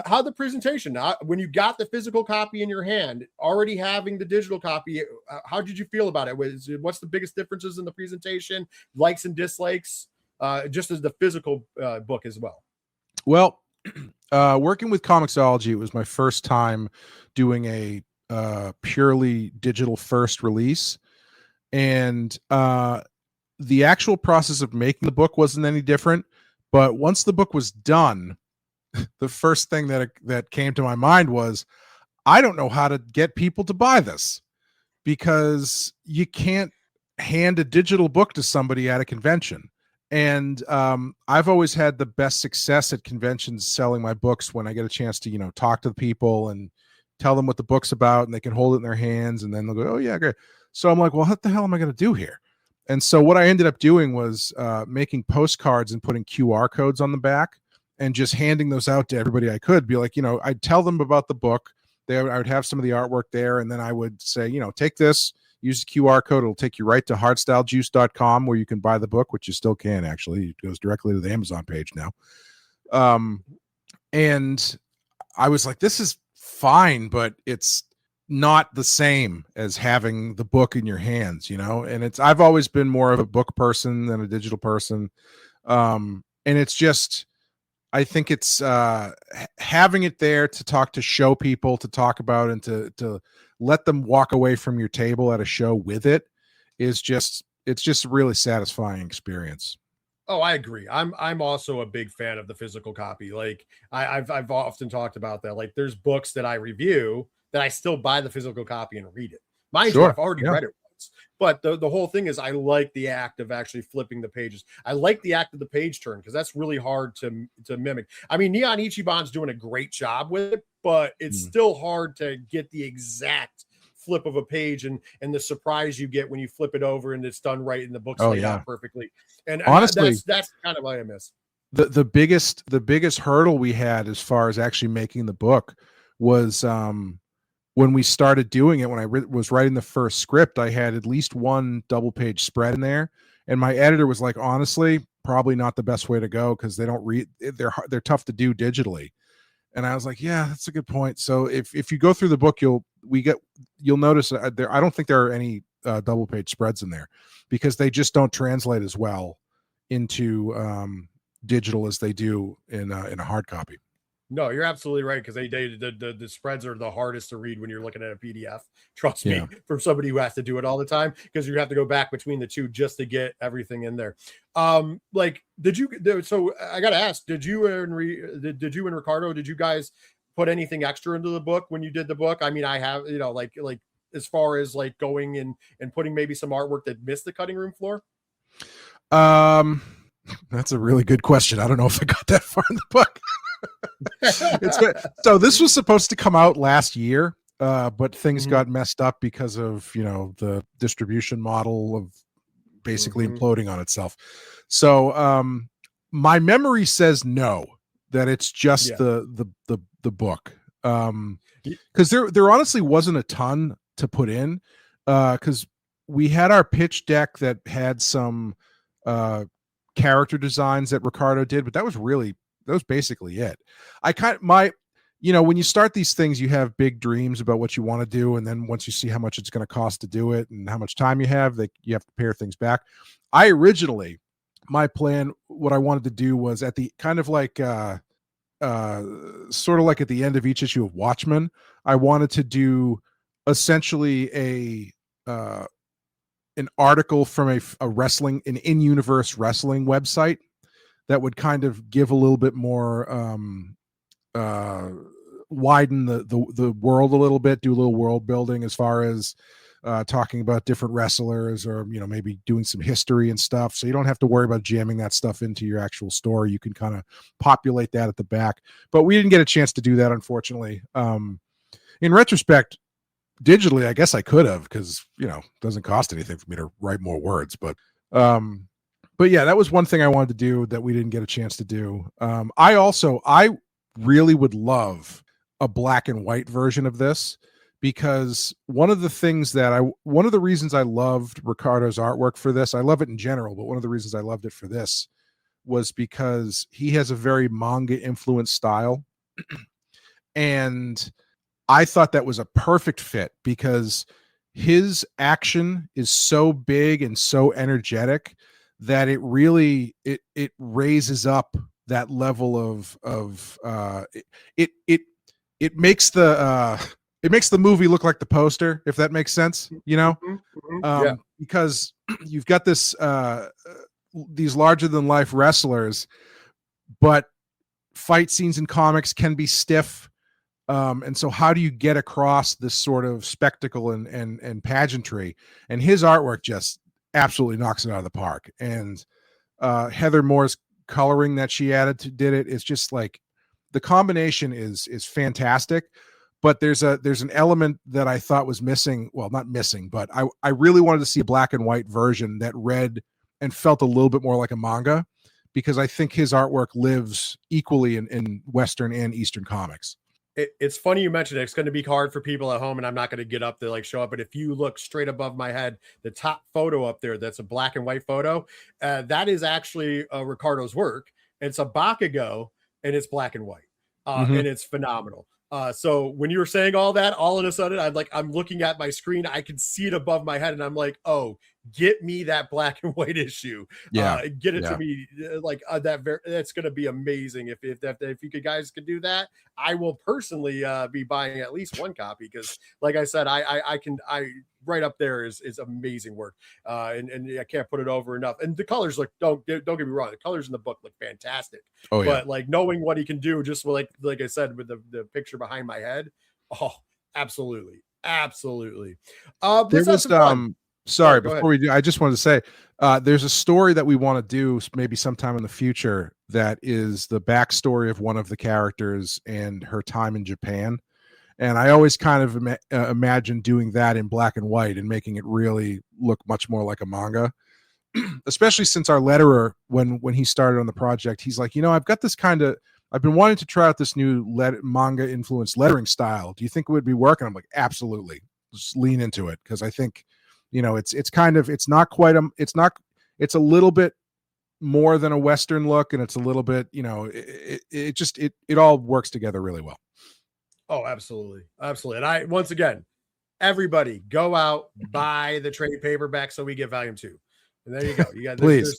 S2: how the presentation, when you got the physical copy in your hand, already having the digital copy, how did you feel about it? What's the biggest differences in the presentation, likes and dislikes, just as the physical book as well?
S3: Well, working with Comixology, it was my first time doing a purely digital first release, and the actual process of making the book wasn't any different. But once the book was done, the first thing that came to my mind was, I don't know how to get people to buy this, because you can't hand a digital book to somebody at a convention. And I've always had the best success at conventions selling my books when I get a chance to, talk to the people and tell them what the book's about, and they can hold it in their hands, and then they'll go, oh yeah, great. So I'm like, well, what the hell am I going to do here? And so what I ended up doing was making postcards and putting QR codes on the back and just handing those out to everybody I could. Be like, I'd tell them about the book. I would have some of the artwork there, and then I would say, take this, use the QR code. It'll take you right to hardstylejuice.com, where you can buy the book, which you still can, actually. It goes directly to the Amazon page now. And I was like, this is fine, but it's not the same as having the book in your hands, and I've always been more of a book person than a digital person. And it's just, I think it's having it there to show people, to talk about, and to let them walk away from your table at a show with it it's just a really satisfying experience.
S2: Oh, I agree. I'm also a big fan of the physical copy. I've often talked about that. There's books that I review that I still buy the physical copy and read it. Mind you,
S3: Sure.
S2: I've already
S3: Yeah.
S2: read it once. But the whole thing is I like the act of actually flipping the pages. I like the act of the page turn because that's really hard to mimic. I mean, Neon Ichiban's doing a great job with it, but it's still hard to get the exact flip of a page and the surprise you get when you flip it over and it's done right and the book's laid out perfectly. And
S3: honestly,
S2: that's kind of what I miss.
S3: The biggest hurdle we had as far as actually making the book was when we started doing it. When I was writing the first script, I had at least one double page spread in there, and my editor was like, honestly, probably not the best way to go because they don't read, they're tough to do digitally. And I was like, yeah, that's a good point. So if you go through the book, you'll notice there, I don't think there are any double page spreads in there because they just don't translate as well into digital as they do in a hard copy.
S2: No, you're absolutely right because the spreads are the hardest to read when you're looking at a PDF. Trust me, from somebody who has to do it all the time because you have to go back between the two just to get everything in there. Like, so I got to ask, did you and Ricardo, did you guys put anything extra into the book when you did the book? I mean, I have, like as far as like going and putting maybe some artwork that missed the cutting room floor.
S3: That's a really good question. I don't know if I got that far in the book. So this was supposed to come out last year, but things got messed up because of the distribution model of basically imploding on itself. So my memory says no, that it's just the book, because there honestly wasn't a ton to put in, because we had our pitch deck that had some character designs that Ricardo did, but that was basically it. When you start these things, you have big dreams about what you want to do, and then once you see how much it's going to cost to do it and how much time you have, you have to pare things back. My plan, what I wanted to do was at the kind of like sort of like at the end of each issue of Watchmen, I wanted to do essentially an article from an in-universe wrestling website that would kind of give a little bit more, widen the world a little bit, do a little world building as far as talking about different wrestlers, or maybe doing some history and stuff. So you don't have to worry about jamming that stuff into your actual story. You can kind of populate that at the back. But we didn't get a chance to do that, unfortunately. In retrospect, digitally, I guess I could have, because it doesn't cost anything for me to write more words. But yeah, that was one thing I wanted to do that we didn't get a chance to do. I really would love a black and white version of this, because one of the reasons I loved Ricardo's artwork for this, I love it in general, but one of the reasons I loved it for this was because he has a very manga influenced style. And I thought that was a perfect fit because his action is so big and so energetic that it really it raises up that level of it makes the movie look like the poster, if that makes sense, because you've got these larger than life wrestlers, but fight scenes in comics can be stiff. And so how do you get across this sort of spectacle and pageantry? And his artwork just absolutely knocks it out of the park. And Heather Moore's coloring that she did it. It's just like the combination is fantastic. But there's an element that I thought was missing. Well, not missing, but I really wanted to see a black and white version that read and felt a little bit more like a manga, because I think his artwork lives equally in Western and Eastern comics.
S2: It's funny you mentioned it. It's going to be hard for people at home, and I'm not going to get up to like show up. But if you look straight above my head, the top photo up there, that's a black and white photo. That is actually Ricardo's work. It's a Bakugo, and it's black and white, and it's phenomenal. So when you were saying all that, all of a sudden, I'm looking at my screen. I can see it above my head, and I'm like, oh, get me that black and white issue. Get it to me. That's going to be amazing. If you guys could do that, I will personally be buying at least one copy, because like I said, I right up there is amazing work. And I can't put it over enough. And the colors look, don't get me wrong, the colors in the book look fantastic. But like knowing what he can do, just like I said, with the picture behind my head, oh, absolutely Absolutely.
S3: There
S2: Let's have
S3: was
S2: some fun.
S3: sorry,
S2: Go ahead.
S3: before we do, I just wanted to say there's a story that we want to do maybe sometime in the future that is the backstory of one of the characters and her time in Japan. And I always kind of imagine doing that in black and white and making it really look much more like a manga. Especially since our letterer, when he started on the project, he's like, I've got this I've been wanting to try out this new manga influenced lettering style. Do you think it would be working? I'm like, absolutely. Just lean into it, because I think, it's not quite it's a little bit more than a Western look, and it's a little bit, it all works together really well.
S2: Oh, absolutely. Absolutely. And once again, everybody go out, buy the trade paperback so we get volume 2. And there you go. You got
S3: Please.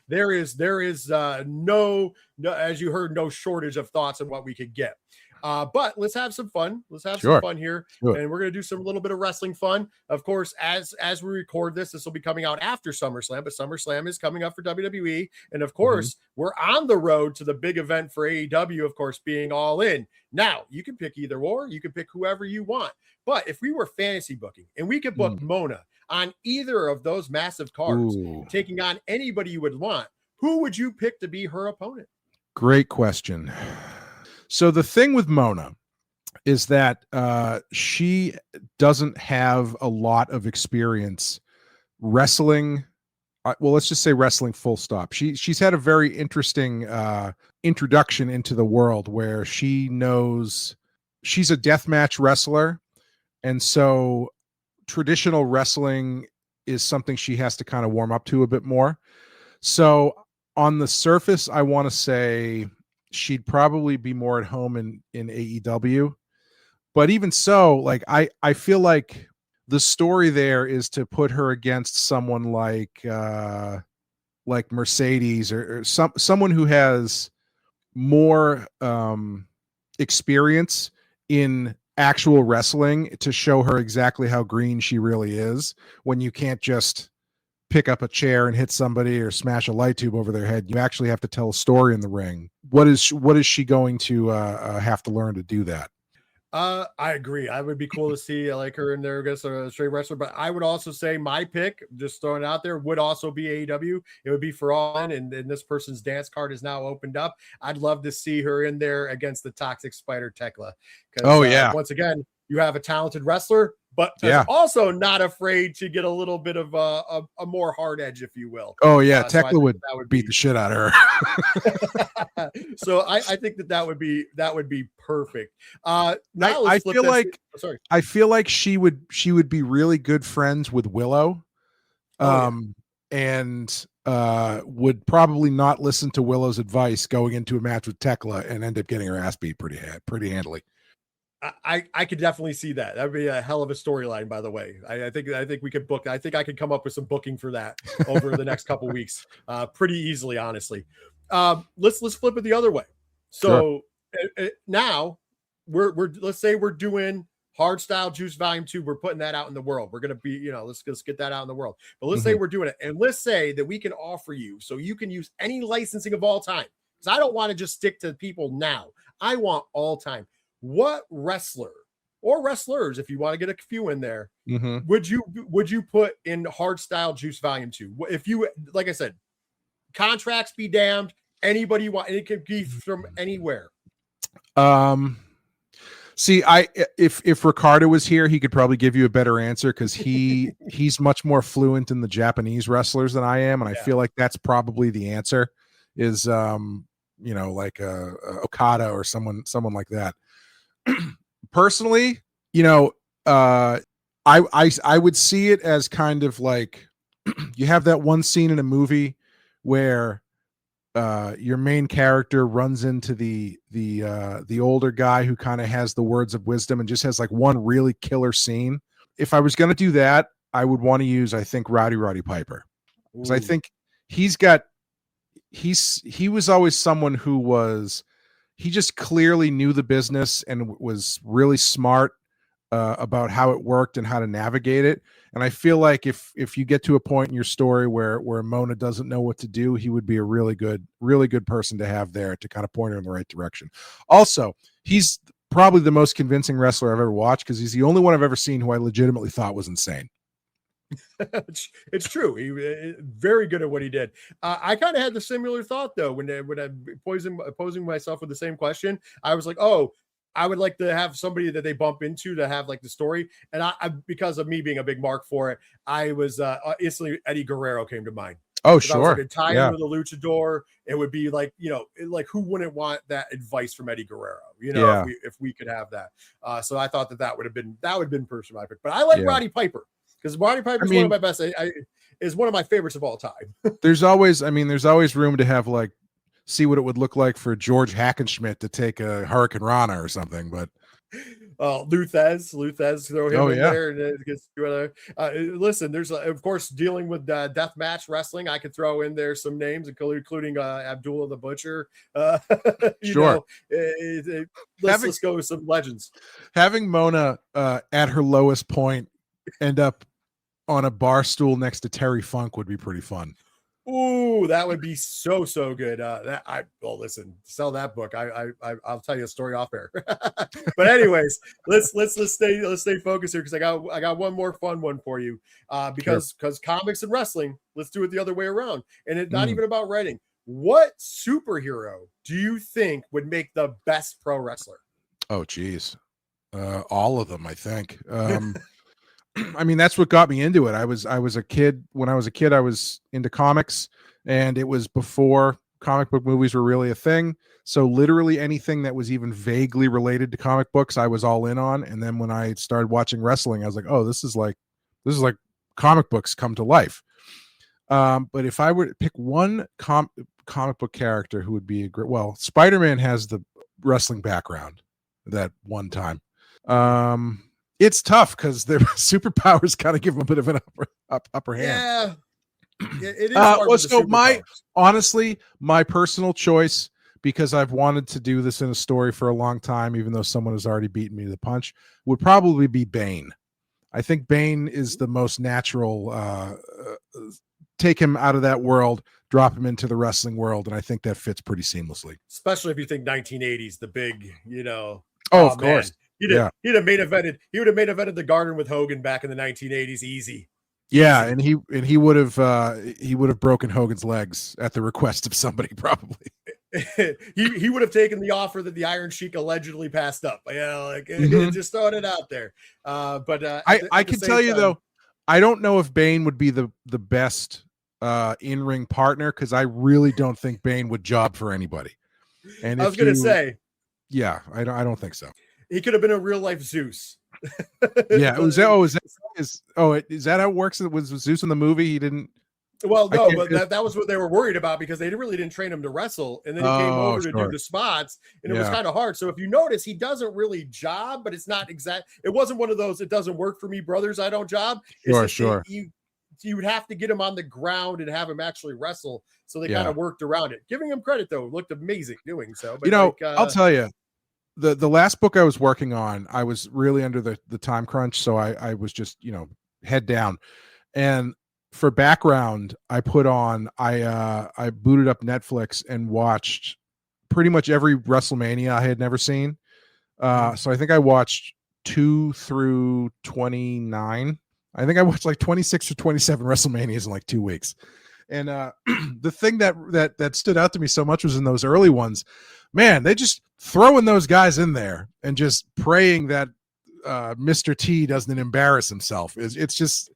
S2: There is no, as you heard, no shortage of thoughts on what we could get. But let's have some fun. Let's have some fun here. Sure. And we're going to do some little bit of wrestling fun. Of course, as we record this will be coming out after SummerSlam, but SummerSlam is coming up for WWE. And of course, we're on the road to the big event for AEW, of course, being All In. Now, you can pick either or, you can pick whoever you want. But if we were fantasy booking and we could book Mona on either of those massive cards, taking on anybody you would want, who would you pick to be her opponent?
S3: Great question. So the thing with Mona is that she doesn't have a lot of experience wrestling. Well, let's just say wrestling full stop. She's had a very interesting introduction into the world where she knows she's a deathmatch wrestler. And so traditional wrestling is something she has to kind of warm up to a bit more. So on the surface, I want to say she'd probably be more at home in AEW. But even so, like I feel like the story there is to put her against someone like Mercedes or someone who has more experience in actual wrestling, to show her exactly how green she really is, when you can't just pick up a chair and hit somebody or smash a light tube over their head. You actually have to tell a story in the ring. What is she going to have to learn to do that?
S2: I agree. I would be cool to see like her in there against a straight wrestler, but I would also say my pick, just throwing it out there, would also be AEW. It would be for All In, and this person's dance card is now opened up. I'd love to see her in there against the Toxic Spider Tekla. Once again, you have a talented wrestler, but also not afraid to get a little bit of a more hard edge, if you will.
S3: Tekla so would beat the shit out of
S2: her. So I think that would be perfect. Now
S3: I feel like she would be really good friends with Willow, and would probably not listen to Willow's advice going into a match with Tekla and end up getting her ass beat pretty handily.
S2: I could definitely see that. That'd be a hell of a storyline, by the way. I think we could book. I think I could come up with some booking for that over the next couple weeks, pretty easily, honestly. Let's flip it the other way. So now let's say we're doing Hardstyle Juice Volume 2. We're putting that out in the world. We're gonna be, let's get that out in the world. But let's say we're doing it, and let's say that we can offer you so you can use any licensing of all time. Because I don't want to just stick to people now. I want all time. What wrestler or wrestlers, if you want to get a few in there, would you put in Hardstyle Juice Volume 2? If you, like I said, contracts be damned, anybody you want, and it could be from anywhere.
S3: See, if Ricardo was here, he could probably give you a better answer, because he's much more fluent in the Japanese wrestlers than I am, and I feel like that's probably the answer. Is like Okada or someone like that. Personally, I would see it as kind of like you have that one scene in a movie where your main character runs into the older guy who kind of has the words of wisdom and just has like one really killer scene. If I was going to do that, I would want to use, I think, Roddy Piper, because I think he was always someone who he just clearly knew the business and was really smart about how it worked and how to navigate it. And I feel like if you get to a point in your story where Mona doesn't know what to do, he would be a really good person to have there to kind of point her in the right direction. Also, he's probably the most convincing wrestler I've ever watched, because he's the only one I've ever seen who I legitimately thought was insane.
S2: It's true. He very good at what he did. I kind of had the similar thought though when I'm posing myself with the same question. I was like, oh, I would like to have somebody that they bump into to have like the story. And I because of me being a big mark for it, I was instantly Eddie Guerrero came to mind.
S3: Oh,
S2: Sure. I was like, a tie
S3: Yeah.
S2: with a luchador. It would be like, like who wouldn't want that advice from Eddie Guerrero?
S3: Yeah.
S2: If we could have that. So I thought that would have been personally my pick. But I like Roddy Piper. Because Roddy Piper is one of my best. Is one of my favorites of all time.
S3: there's always room to have like see what it would look like for George Hackenschmidt to take a Hurricane Rana or something. But
S2: Luthez, throw him in
S3: yeah.
S2: there and it gets listen. There's of course dealing with death match wrestling. I could throw in there some names, including Abdullah the Butcher.
S3: Sure.
S2: Let's go with some legends.
S3: Having Mona at her lowest point end up on a bar stool next to Terry Funk would be pretty fun.
S2: Ooh, that would be so good. Listen, sell that book. I'll tell you a story off air. But anyways, let's stay focused here because I got one more fun one for you. Because comics and wrestling, let's do it the other way around. And it's not even about writing. What superhero do you think would make the best pro wrestler?
S3: Oh, geez. All of them, I think. I mean, that's what got me into it. I was a kid. When I was a kid, I was into comics, and it was before comic book movies were really a thing. So literally anything that was even vaguely related to comic books, I was all in on. And then when I started watching wrestling, I was like, oh, this is like comic books come to life. But if I were to pick one comic book character who would be a great, well, Spider-Man has the wrestling background that one time. It's tough because their superpowers kind of give them a bit of an upper hand.
S2: Yeah, it is.
S3: So honestly, my personal choice, because I've wanted to do this in a story for a long time, even though someone has already beaten me to the punch, would probably be Bane. I think Bane is the most natural. Take him out of that world, drop him into the wrestling world, and I think that fits pretty seamlessly.
S2: Especially if you think 1980s, the big,
S3: Oh, of course.
S2: He'd have main evented. He would have main evented the Garden with Hogan back in the 1980s. Easy.
S3: Yeah, and he would have broken Hogan's legs at the request of somebody, probably.
S2: he would have taken the offer that the Iron Sheik allegedly passed up. Just throwing it out there. But
S3: I can tell you though, I don't know if Bane would be the best in-ring partner, because I really don't think Bane would job for anybody. And
S2: I was going to say,
S3: yeah, I don't think so.
S2: He could have been a real life Zeus.
S3: Yeah. Is that how it works? Was Zeus in the movie? He didn't.
S2: Well, no, but that was what they were worried about, because they really didn't train him to wrestle. And then he came over to do the spots, and it was kind of hard. So if you notice, he doesn't really job, but it's not exact. It wasn't one of those, it doesn't work for me, brothers, I don't job.
S3: Sure.
S2: You would have to get him on the ground and have him actually wrestle. So they kind of worked around it. Giving him credit, though, looked amazing doing so. But
S3: I'll tell you, the last book I was working on, I was really under the time crunch. So I was just, head down. And for background, I booted up Netflix and watched pretty much every WrestleMania I had never seen. So I think I watched 2 through 29. I think I watched like 26 or 27 WrestleManias in like 2 weeks. And the thing that stood out to me so much was in those early ones, man, they just throwing those guys in there and just praying that Mr. T doesn't embarrass himself. It's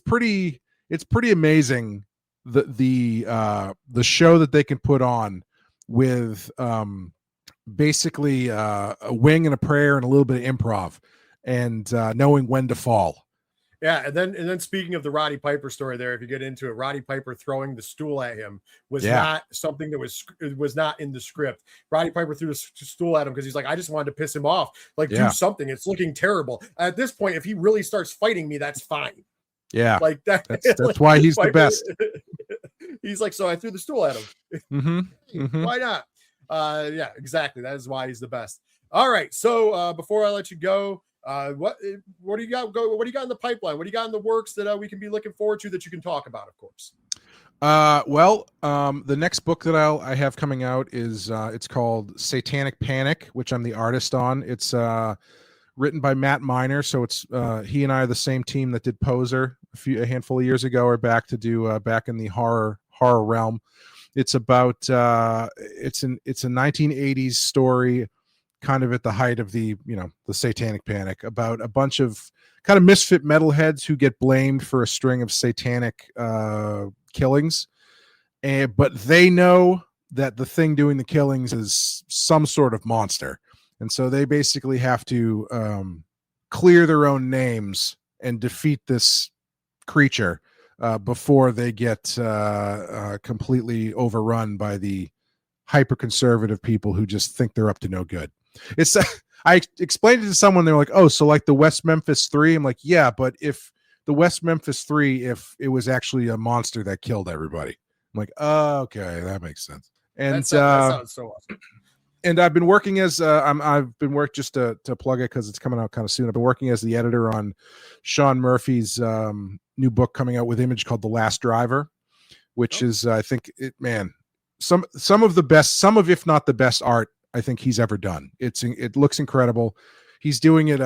S3: pretty amazing the show that they can put on with basically a wing and a prayer and a little bit of improv and knowing when to fall.
S2: Yeah, and then speaking of the Roddy Piper story there, if you get into it, Roddy Piper throwing the stool at him was not something that was not in the script. Roddy Piper threw the stool at him because he's like, I just wanted to piss him off. Do something. It's looking terrible. At this point, if he really starts fighting me, that's fine.
S3: Yeah,
S2: like that.
S3: That's why he's the best.
S2: He's like, so I threw the stool at him. Why not? Yeah, exactly. That is why he's the best. All right. So before I let you go, what do you got? What do you got in the pipeline? What do you got in the works that we can be looking forward to that you can talk about? Of course.
S3: The next book that I have coming out is it's called Satanic Panic, which I'm the artist on. It's written by Matt Miner, so it's he and I are the same team that did Poser a handful of years ago. Are back to do back in the horror realm. It's about it's a 1980s story, kind of at the height of the Satanic Panic, about a bunch of kind of misfit metalheads who get blamed for a string of satanic killings, but they know that the thing doing the killings is some sort of monster, and so they basically have to clear their own names and defeat this creature before they get completely overrun by the hyper conservative people who just think they're up to no good. It's I explained it to someone, they were like, oh, so like the West Memphis 3? I'm like, yeah, but if the West Memphis 3, if it was actually a monster that killed everybody. I'm like, oh, okay, that makes sense. And
S2: that sounds so awesome.
S3: And I've been working as I've been working just to plug it because it's coming out kind of soon. I've been working as the editor on Sean Murphy's new book coming out with Image called The Last Driver, which is I think some of the best, if not the best art I think he's ever done. It looks incredible. He's doing it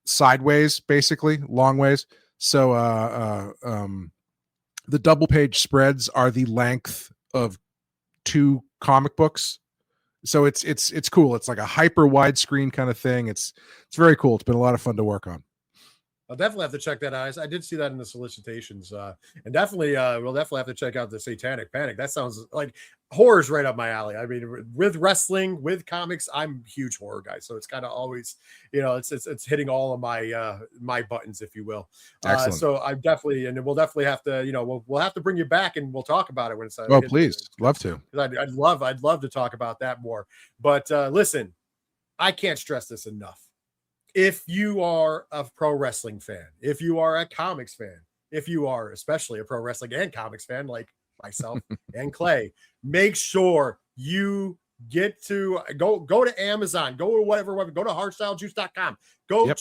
S3: sideways, basically long ways. So the double page spreads are the length of 2 comic books. So it's cool. It's like a hyper widescreen kind of thing. It's very cool. It's been a lot of fun to work on.
S2: I'll definitely have to check that out. I did see that in the solicitations, and definitely we'll definitely have to check out the Satanic Panic. That sounds like horror's right up my alley. I mean, with wrestling, with comics, I'm a huge horror guy, so it's kind of always, it's hitting all of my my buttons, if you will. So I'm definitely, and we'll definitely have to, we'll have to bring you back and we'll talk about it when it's.
S3: Oh, please, love to.
S2: I'd love to talk about that more. But listen, I can't stress this enough. If you are a pro wrestling fan, if you are a comics fan, if you are especially a pro wrestling and comics fan like myself and Clay, make sure you get to go to Amazon, go to whatever, go to hardstylejuice.com, go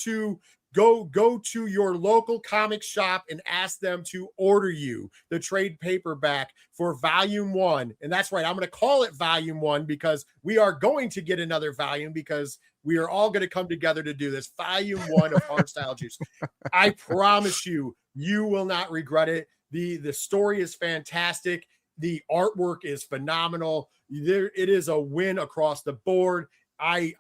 S2: to your local comic shop and ask them to order you the trade paperback for volume 1. And that's right, I'm going to call it volume 1 because we are going to get another volume, because we are all going to come together to do this. Volume 1 of Hardstyle Juice. I promise you, you will not regret it. The story is fantastic. The artwork is phenomenal. It is a win across the board. I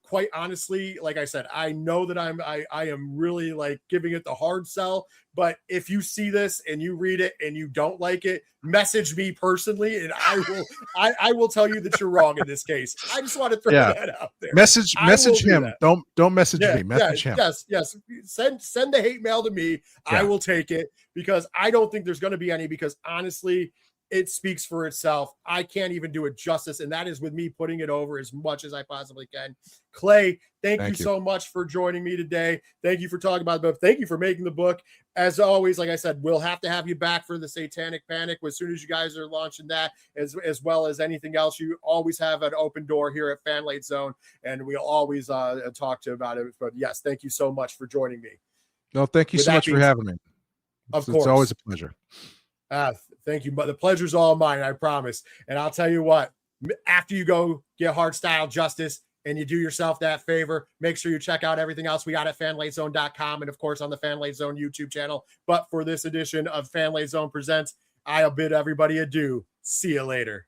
S2: quite honestly, like I said, I know that I am really like giving it the hard sell, but if you see this and you read it and you don't like it, message me personally and I will tell you that you're wrong in this case. I just want to throw that out there.
S3: Message him. Don't message me. Message him.
S2: Yes. Send the hate mail to me. Yeah. I will take it, because I don't think there's going to be any, because honestly, it speaks for itself. I can't even do it justice, and that is with me putting it over as much as I possibly can. Clay, thank you so much for joining me today. Thank you for talking about the book. Thank you for making the book. As always, like I said, we'll have to have you back for the Satanic Panic as soon as you guys are launching that, as well as anything else. You always have an open door here at Fanlate Zone, and we'll always talk to you about it. But yes, thank you so much for joining me.
S3: No, thank you so much for having me.
S2: Of course.
S3: It's always a pleasure.
S2: Thank you, but the pleasure's all mine, I promise. And I'll tell you what, after you go get Hardstyle Justice and you do yourself that favor, make sure you check out everything else we got at fanlatezone.com and of course on the Fanlate Zone YouTube channel. But for this edition of Fanlate Zone Presents, I'll bid everybody adieu. See you later.